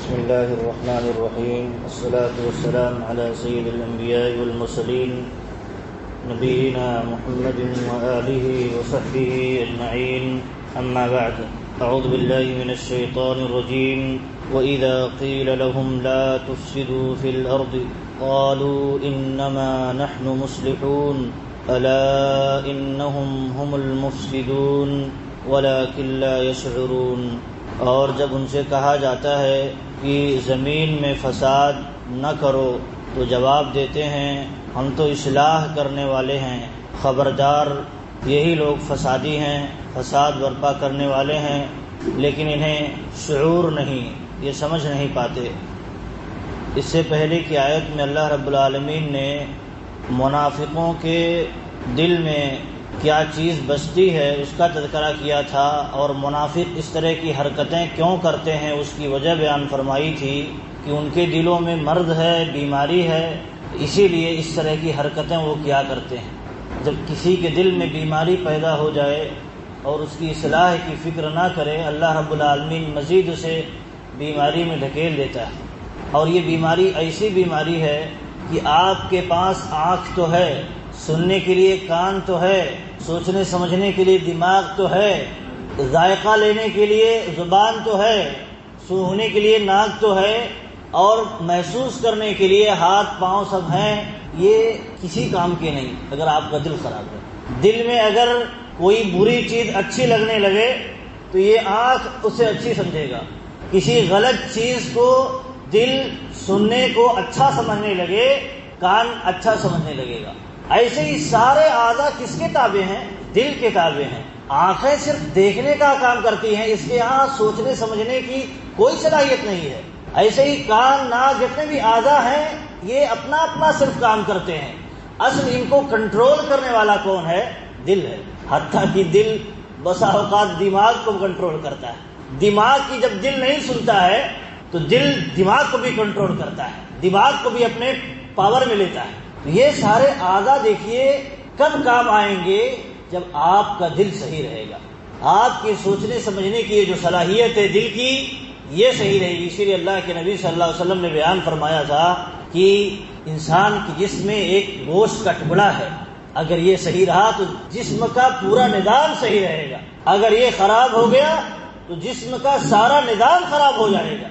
بسم الله الرحمن الرحيم، والصلاة والسلام على سيد الأنبياء والمرسلين نبينا محمد وآله وصحبه أجمعين، أما بعد. أعوذ بالله من الشيطان الرجيم. وإذا قيل لهم لا تفسدوا في الأرض قالوا إنما نحن مصلحون ألا إنهم هم المفسدون ولكن لا يشعرون. اور جب ان سے کہا جاتا ہے کہ زمین میں فساد نہ کرو تو جواب دیتے ہیں ہم تو اصلاح کرنے والے ہیں، خبردار یہی لوگ فسادی ہیں، فساد برپا کرنے والے ہیں، لیکن انہیں شعور نہیں، یہ سمجھ نہیں پاتے. اس سے پہلے کی آیت میں اللہ رب العالمین نے منافقوں کے دل میں کیا چیز بستی ہے اس کا تذکرہ کیا تھا، اور منافق اس طرح کی حرکتیں کیوں کرتے ہیں اس کی وجہ بیان فرمائی تھی کہ ان کے دلوں میں مرض ہے، بیماری ہے، اسی لیے اس طرح کی حرکتیں وہ کیا کرتے ہیں. جب کسی کے دل میں بیماری پیدا ہو جائے اور اس کی اصلاح کی فکر نہ کرے، اللہ رب العالمین مزید اسے بیماری میں دھکیل دیتا ہے. اور یہ بیماری ایسی بیماری ہے کہ آپ کے پاس آنکھ تو ہے، سننے کے لیے کان تو ہے، سوچنے سمجھنے کے لیے دماغ تو ہے، ذائقہ لینے کے لیے زبان تو ہے، سونگھنے کے لیے ناک تو ہے، اور محسوس کرنے کے لیے ہاتھ پاؤں سب ہیں. یہ کسی کام کے نہیں اگر آپ کا دل خراب ہے. دل میں اگر کوئی بری چیز اچھی لگنے لگے تو یہ آنکھ اسے اچھی سمجھے گا. کسی غلط چیز کو دل سننے کو اچھا سمجھنے لگے، کان اچھا سمجھنے لگے گا. ایسے ہی سارے اعضاء کس کے تابع ہیں؟ دل کے تابع ہیں. آنکھیں صرف دیکھنے کا کام کرتی ہیں، اس کے یہاں سوچنے سمجھنے کی کوئی صلاحیت نہیں ہے. ایسے ہی کان، ناک، جتنے بھی اعضاء ہیں یہ اپنا اپنا صرف کام کرتے ہیں. اصل ان کو کنٹرول کرنے والا کون ہے؟ دل ہے. حتیٰ کہ دل بسا اوقات دماغ کو کنٹرول کرتا ہے. دماغ کی جب دل نہیں سنتا ہے تو دل دماغ کو بھی کنٹرول کرتا ہے، دماغ کو بھی اپنے پاور میں لیتا ہے. یہ سارے اعضاء دیکھیے کب کام آئیں گے؟ جب آپ کا دل صحیح رہے گا. آپ کی سوچنے سمجھنے کی جو صلاحیت ہے دل کی، یہ صحیح رہے گی. اسی لیے اللہ کے نبی صلی اللہ علیہ وسلم نے بیان فرمایا تھا کہ انسان کے جسم میں ایک گوشت کا ٹکڑا ہے، اگر یہ صحیح رہا تو جسم کا پورا نظام صحیح رہے گا. اگر یہ خراب ہو گیا تو جسم کا سارا نظام خراب ہو جائے گا.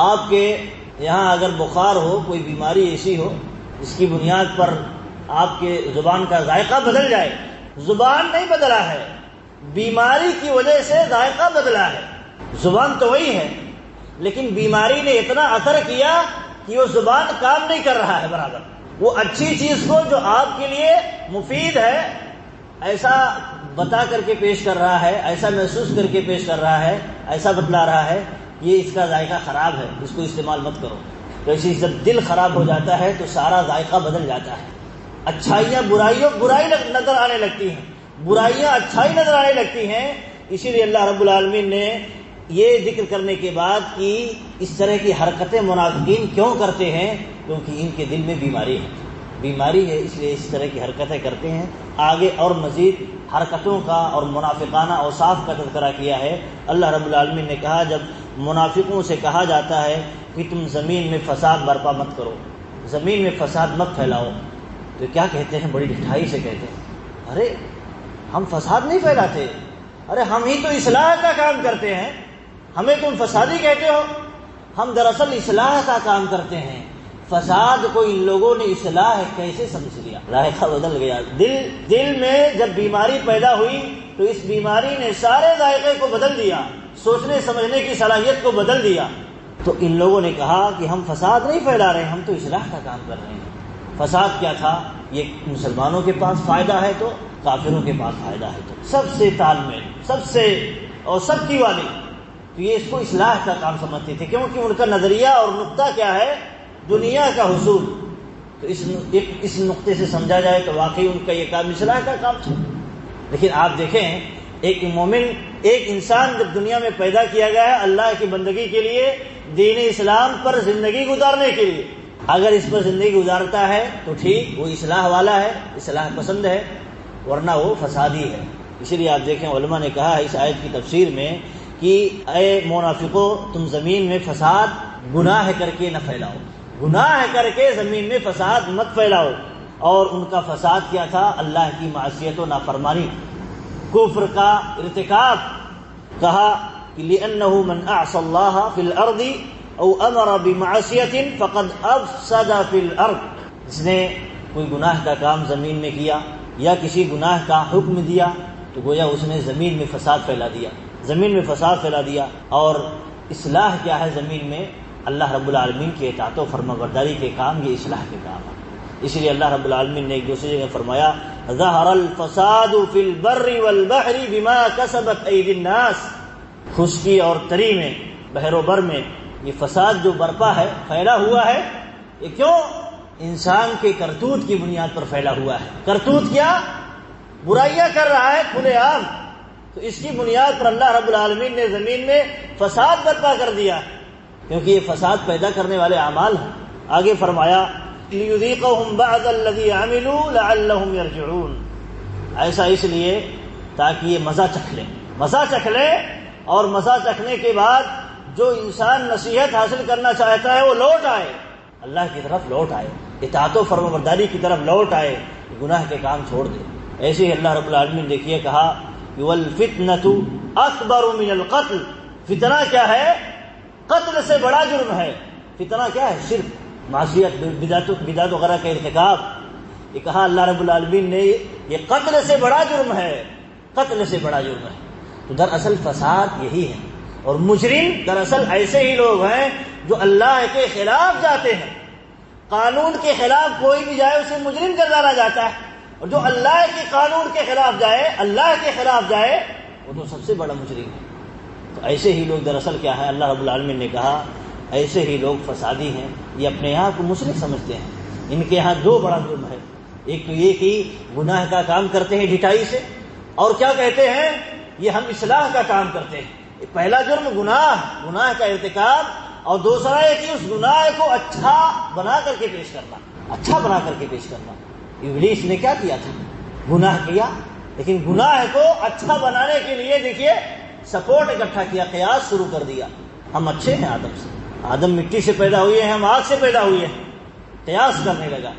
آپ کے یہاں اگر بخار ہو، کوئی بیماری ایسی ہو اس کی بنیاد پر آپ کے زبان کا ذائقہ بدل جائے، زبان نہیں بدلا ہے، بیماری کی وجہ سے ذائقہ بدلا ہے. زبان تو وہی ہے لیکن بیماری نے اتنا اثر کیا کہ وہ زبان کام نہیں کر رہا ہے برابر. وہ اچھی چیز کو جو آپ کے لیے مفید ہے ایسا بتا کر کے پیش کر رہا ہے، ایسا محسوس کر کے پیش کر رہا ہے، ایسا بتلا رہا ہے یہ اس کا ذائقہ خراب ہے، اس کو استعمال مت کرو. تو اسی جب دل خراب ہو جاتا ہے تو سارا ذائقہ بدل جاتا ہے. اچھائیاں برائی نظر آنے لگتی ہیں، برائیاں اچھائی نظر آنے لگتی ہیں. اسی لیے اللہ رب العالمین نے یہ ذکر کرنے کے بعد کہ اس طرح کی حرکتیں منافقین کیوں کرتے ہیں، کیونکہ ان کے دل میں بیماری ہے اس لیے اس طرح کی حرکتیں کرتے ہیں. آگے اور مزید حرکتوں کا اور منافقانہ اوصاف کا تذکرہ کیا ہے. اللہ رب العالمین نے کہا جب منافقوں سے کہا جاتا ہے کہ تم زمین میں فساد برپا مت کرو، زمین میں فساد مت پھیلاؤ، تو کیا کہتے ہیں؟ بڑی ڈٹھائی سے کہتے ہیں ارے ہم فساد نہیں پھیلاتے، ارے ہم ہی تو اصلاح کا کام کرتے ہیں، ہمیں تم فسادی کہتے ہو. ہم دراصل اصلاح کا کام کرتے ہیں. فساد کو ان لوگوں نے اصلاح کیسے سمجھ لیا؟ ذائقہ بدل گیا. دل میں جب بیماری پیدا ہوئی تو اس بیماری نے سارے ذائقے کو بدل دیا، سوچنے سمجھنے کی صلاحیت کو بدل دیا. تو ان لوگوں نے کہا کہ ہم فساد نہیں پھیلا رہے ہیں، ہم تو اصلاح کا کام کر رہے ہیں. فساد کیا تھا؟ یہ مسلمانوں کے پاس فائدہ ہے تو کافروں کے پاس فائدہ ہے، تو سب سے تال میل، سب سے اور سب کی والی. تو یہ اس کو اصلاح کا کام سمجھتے تھے کیونکہ ان کا نظریہ اور نقطہ کیا ہے؟ دنیا کا حصول. تو اس نقطے سے سمجھا جائے تو واقعی ان کا یہ کام اصلاح کا کام تھا. لیکن آپ دیکھیں ایک مومن، ایک انسان جب دنیا میں پیدا کیا گیا ہے اللہ کی بندگی کے لیے، دین اسلام پر زندگی گزارنے کے لیے، اگر اس پر زندگی گزارتا ہے تو ٹھیک، وہ اصلاح والا ہے، اصلاح پسند ہے، ورنہ وہ فسادی ہے. اسی لیے آپ دیکھیں علماء نے کہا ہے اس آیت کی تفسیر میں کہ اے منافقو تم زمین میں فساد گناہ کر کے نہ پھیلاؤ، گناہ کر کے زمین میں فساد مت پھیلاؤ۔ اور ان کا فساد کیا تھا؟ اللہ کی معصیت و نافرمانی، کفر کا ارتکاب۔ کہا کہ لِأَنَّهُ مَنْ أَعْصَى اللَّهَ فِي الْأَرْضِ أَوْ أَمَرَ بِمَعْصِيَةٍ فَقَدْ أَفْسَدَ فِي الْأَرْضِ، جس نے کوئی گناہ کا کام زمین میں کیا یا کسی گناہ کا حکم دیا تو گویا اس نے زمین میں فساد پھیلا دیا، زمین میں فساد پھیلا دیا۔ اور اصلاح کیا ہے زمین میں؟ اللہ رب العالمین کی اطاعت و فرمانبرداری کے کام، یہ اصلاح کے کام ہے۔ اسی لیے اللہ رب العالمین نے ایک دوسری جگہ فرمایا ظہر الفساد فی البر والبحر بما کسبت ایدی الناس، خشکی اور تری میں، بحر و بر میں یہ فساد جو برپا ہے، پھیلا ہوا ہے، یہ کیوں؟ انسان کے کرتوت کی بنیاد پر پھیلا ہوا ہے۔ کرتوت کیا؟ برائیاں کر رہا ہے کھلے عام، تو اس کی بنیاد پر اللہ رب العالمین نے زمین میں فساد برپا کر دیا، کیونکہ یہ فساد پیدا کرنے والے اعمال ہیں۔ آگے فرمایا لِيُذِيقَهُمْ بَعْضَ الَّذِي عَمِلُوا لَعَلَّهُمْ يَرْجِعُونَ، ایسا اس لیے تاکہ یہ مزہ چکھ لیں، مزہ چکھ لیں، اور مزہ چکھنے کے بعد جو انسان نصیحت حاصل کرنا چاہتا ہے وہ لوٹ آئے، اللہ کی طرف لوٹ آئے، اطاعت و فرمانبرداری کی طرف لوٹ آئے، گناہ کے کام چھوڑ دے۔ ایسے ہی اللہ رب العالمین دیکھیے کہا وَالْفِتْنَةُ أَكْبَرُ مِنَ الْقَتْلِ، فتنہ کیا ہے؟ قتل سے بڑا جرم ہے۔ فتنہ کیا ہے؟ شرک، معصیت، بدعت وغیرہ کا ارتکاب۔ یہ کہا اللہ رب العالمین نے یہ قتل سے بڑا جرم ہے، قتل سے بڑا جرم ہے۔ تو دراصل فساد یہی ہے، اور مجرم دراصل ایسے ہی لوگ ہیں جو اللہ کے خلاف جاتے ہیں۔ قانون کے خلاف کوئی بھی جائے اسے مجرم کر ڈالا جاتا ہے، اور جو اللہ کے قانون کے خلاف جائے، اللہ کے خلاف جائے، وہ تو سب سے بڑا مجرم ہے۔ تو ایسے ہی لوگ دراصل کیا ہے؟ اللہ رب العالمین نے کہا ایسے ہی لوگ فسادی ہیں، یہ اپنے آپ کو مشرک سمجھتے ہیں۔ ان کے ہاں دو بڑا جرم ہے، ایک تو یہ کہ گناہ کا کام کرتے ہیں ڈھٹائی سے، اور کیا کہتے ہیں؟ یہ ہم اصلاح کا کام کرتے ہیں۔ پہلا جرم گناہ کا ارتکاب، اور دوسرا ہے کہ اس گناہ کو اچھا بنا کر کے پیش کرنا، اچھا بنا کر کے پیش کرنا۔ ابلیس نے کیا کیا تھا؟ گناہ کیا، لیکن گناہ کو اچھا بنانے کے لیے دیکھیے سپورٹ اکٹھا کیا، قیاس شروع کر دیا۔ ہم اچھے ہیں آدم سے، آدم مٹی سے پیدا ہوئے ہیں، ہم آگ سے پیدا ہوئے ہیں، قیاس کرنے لگا۔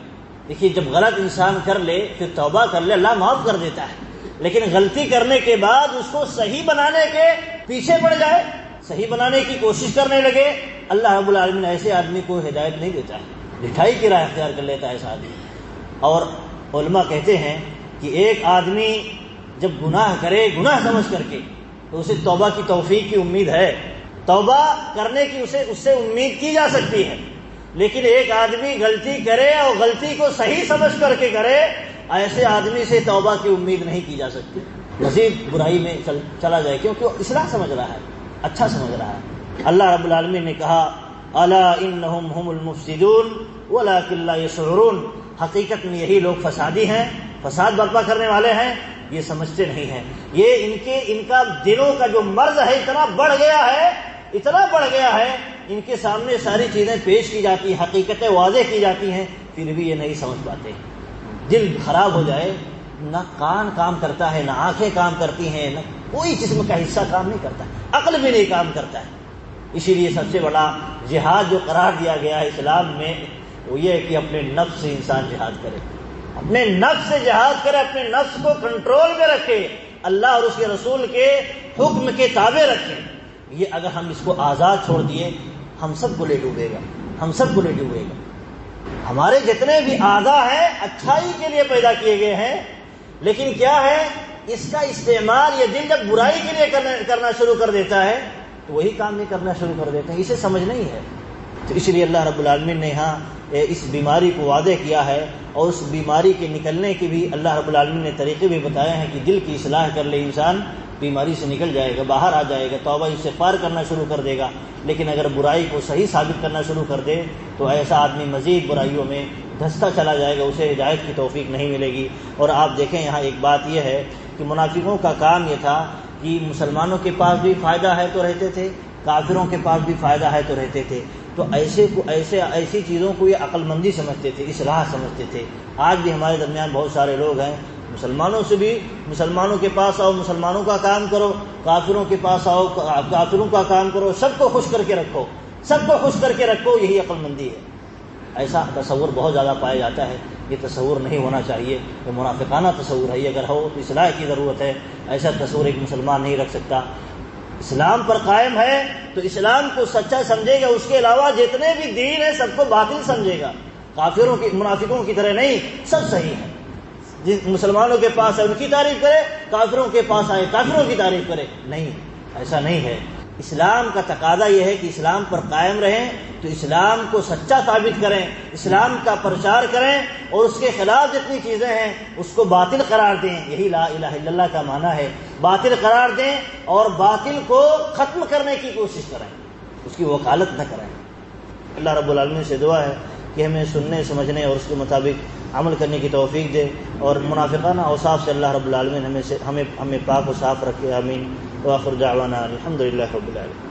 دیکھیے جب غلط انسان کر لے پھر توبہ کر لے، اللہ معاف کر دیتا ہے، لیکن غلطی کرنے کے بعد اس کو صحیح بنانے کے پیچھے پڑ جائے، صحیح بنانے کی کوشش کرنے لگے، اللہ رب العالمین ایسے آدمی کو ہدایت نہیں دیتا ہے، ڈھٹائی کی راہ اختیار کر لیتا ہے ایسا آدمی۔ اور علماء کہتے ہیں کہ ایک آدمی جب گناہ کرے گناہ سمجھ کر کے تو اسے توبہ کی توفیق کی امید ہے، توبہ کرنے کی اس سے امید کی جا سکتی ہے، لیکن ایک آدمی غلطی کرے اور غلطی کو صحیح سمجھ کر کے کرے، ایسے آدمی سے توبہ کی امید نہیں کی جا سکتی، مزید برائی میں چلا جائے، کیونکہ وہ اصلاح سمجھ رہا ہے، اچھا سمجھ رہا ہے۔ اللہ رب العالمین نے کہا الا انہم ہم المفسدون ولکن لا یشعرون، حقیقت میں یہی لوگ فسادی ہیں، فساد برپا کرنے والے ہیں، یہ سمجھتے نہیں ہیں۔ یہ ان کا دلوں کا جو مرض ہے اتنا بڑھ گیا ہے، ان کے سامنے ساری چیزیں پیش کی جاتی ہیں، حقیقتیں واضح کی جاتی ہیں، پھر بھی یہ نہیں سمجھ پاتے۔ دل خراب ہو جائے، نہ کان کام کرتا ہے، نہ آنکھیں کام کرتی ہیں، نہ کوئی جسم کا حصہ کام نہیں کرتا، عقل بھی نہیں کام کرتا ہے۔ اسی لیے سب سے بڑا جہاد جو قرار دیا گیا ہے اسلام میں وہ یہ ہے کہ اپنے نفس سے انسان جہاد کرے، اپنے نفس سے جہاد کرے، اپنے نفس کو کنٹرول میں رکھے، اللہ اور اس کے رسول کے حکم کے تابع رکھے۔ یہ اگر ہم اس کو آزاد چھوڑ دیے ہم سب کو لے ڈوبے گا، ہم سب کو لے ڈوبے گا۔ ہمارے جتنے بھی اعضاء ہیں اچھائی کے لیے پیدا کیے گئے ہیں، لیکن کیا ہے اس کا استعمال یہ دل جب برائی کے لیے کرنا شروع کر دیتا ہے تو وہی کام نہیں کرنا شروع کر دیتے ہیں، اسے سمجھ نہیں ہے۔ تو اس لیے اللہ رب العالمین نے یہاں اس بیماری کو واضح کیا ہے، اور اس بیماری کے نکلنے کے بھی اللہ رب العالمین نے طریقے بھی بتائے ہیں کہ دل کی اصلاح کر لے انسان بیماری سے نکل جائے گا، باہر آ جائے گا، توبہ استغفار کرنا شروع کر دے گا۔ لیکن اگر برائی کو صحیح ثابت کرنا شروع کر دے تو ایسا آدمی مزید برائیوں میں دھستا چلا جائے گا، اسے ہدایت کی توفیق نہیں ملے گی۔ اور آپ دیکھیں یہاں ایک بات یہ ہے کہ منافقوں کا کام یہ تھا کہ مسلمانوں کے پاس بھی فائدہ ہے تو رہتے تھے، کافروں کے پاس بھی فائدہ ہے تو رہتے تھے، تو ایسی چیزوں کو یہ عقل مندی سمجھتے تھے، اصلاح سمجھتے تھے۔ آج بھی ہمارے درمیان بہت سارے لوگ ہیں، مسلمانوں سے بھی مسلمانوں کے پاس آؤ مسلمانوں کا کام کرو، کافروں کے پاس آؤ کافروں کا کام کرو، سب کو خوش کر کے رکھو، سب کو خوش کر کے رکھو، یہی عقل مندی ہے۔ ایسا تصور بہت زیادہ پایا جاتا ہے، یہ تصور نہیں ہونا چاہیے، یہ منافقانہ تصور ہے، یہ اگر ہو تو اصلاح کی ضرورت ہے۔ ایسا تصور ایک مسلمان نہیں رکھ سکتا۔ اسلام پر قائم ہے تو اسلام کو سچا سمجھے گا، اس کے علاوہ جتنے بھی دین ہیں سب کو باطل سمجھے گا، کافروں کی منافقوں کی طرح نہیں، سب صحیح ہے۔ جن مسلمانوں کے پاس ہے ان کی تعریف کرے، کافروں کے پاس آئے کافروں کی تعریف کرے، نہیں، ایسا نہیں ہے۔ اسلام کا تقاضا یہ ہے کہ اسلام پر قائم رہیں تو اسلام کو سچا ثابت کریں، اسلام کا پرچار کریں، اور اس کے خلاف جتنی چیزیں ہیں اس کو باطل قرار دیں۔ یہی لا الہ الا اللہ کا معنی ہے، باطل قرار دیں اور باطل کو ختم کرنے کی کوشش کریں، اس کی وکالت نہ کریں۔ اللہ رب العالمین سے دعا ہے کہ ہمیں سننے، سمجھنے اور اس کے مطابق عمل کرنے کی توفیق دے، اور منافقانہ اوصاف سے اللہ رب العالمین ہمیں پاک و صاف رکھے، آمین۔ وآخر دعوانا الحمدللہ رب العالمین۔